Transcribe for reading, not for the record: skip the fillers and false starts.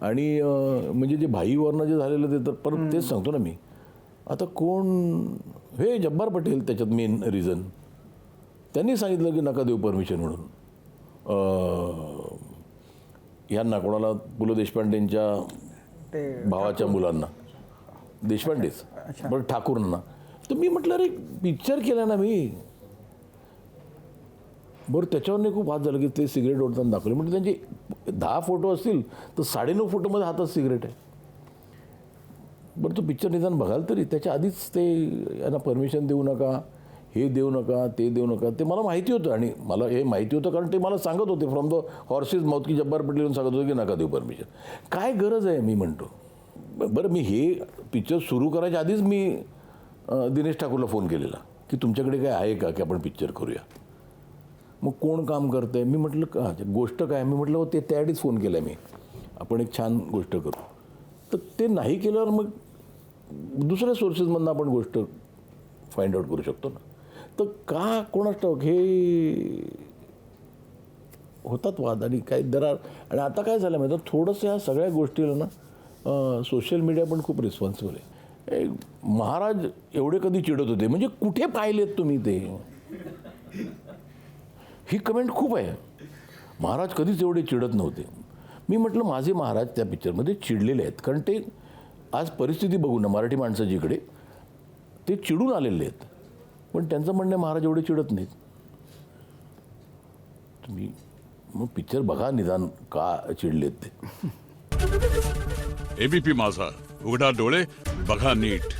आणि म्हणजे जे भाईवरनं जे झालेलं ते तर परत तेच सांगतो ना मी. आता कोण हे जब्बार पटेल त्याच्यात मेन रिझन. त्यांनी सांगितलं की नका देऊ परमिशन म्हणून. यांना कोणाला पु ल देशपांडेंच्या भावाच्या मुलांना, देशपांडेच बरं ठाकूरांना. तर मी म्हटलं अरे पिक्चर केला ना मी. बरं त्याच्यावर खूप वाद झालं की ते सिगरेट ओढताना दाखवले. म्हणजे त्यांचे 10 फोटो असतील तर 9.5 फोटोमध्ये हातात सिगरेट आहे. बरं तो पिक्चर निदान बघाल तरी त्याच्या आधीच ते यांना परमिशन देऊ नका, हे देऊ नका, ते देऊ नका. ते मला माहिती होतं आणि मला हे माहिती होतं कारण ते मला सांगत होते फ्रॉम द हॉर्सेस माउथ की जब्बार पटेल येऊन सांगत होते की नका देऊ परमिशन. काय गरज आहे मी म्हणतो. बरं मी हे पिक्चर सुरू करायच्या आधीच मी दिनेश ठाकूरला फोन केलेला की तुमच्याकडे काय आहे का की आपण पिक्चर करूया. मग कोण काम करतं आहे. मी म्हटलं का गोष्ट काय. मी म्हटलं हो ते त्याआधीच फोन केला मी, आपण एक छान गोष्ट करू. तर ते नाही केल्यावर मग दुसऱ्या सोर्सेसमधनं आपण गोष्ट फाइंड आउट करू शकतो ना. तर का कोणाच ठाऊक हे होतात वाद आणि काही दरार. आणि आता काय झालं माहिती थोडंसं ह्या सगळ्या गोष्टीला ना सोशल मीडिया पण खूप रिस्पॉन्सिबल आहे. महाराज एवढे कधी चिडत होते म्हणजे कुठे पाहिलेत तुम्ही ते. ही कमेंट खूप आहे. महाराज कधीच एवढे चिडत नव्हते. मी म्हटलं माझे महाराज त्या पिक्चरमध्ये चिडलेले आहेत कारण ते आज परिस्थिती बघून ना मराठी माणसाची इकडे ते चिडून आलेले आहेत. पण त्यांचं म्हणणं महाराज एवढे चिडत नाहीत. तुम्ही मग पिक्चर बघा निदान का चिडलेत ते. एबीपी माझा, उघडा डोळे बघा नीट.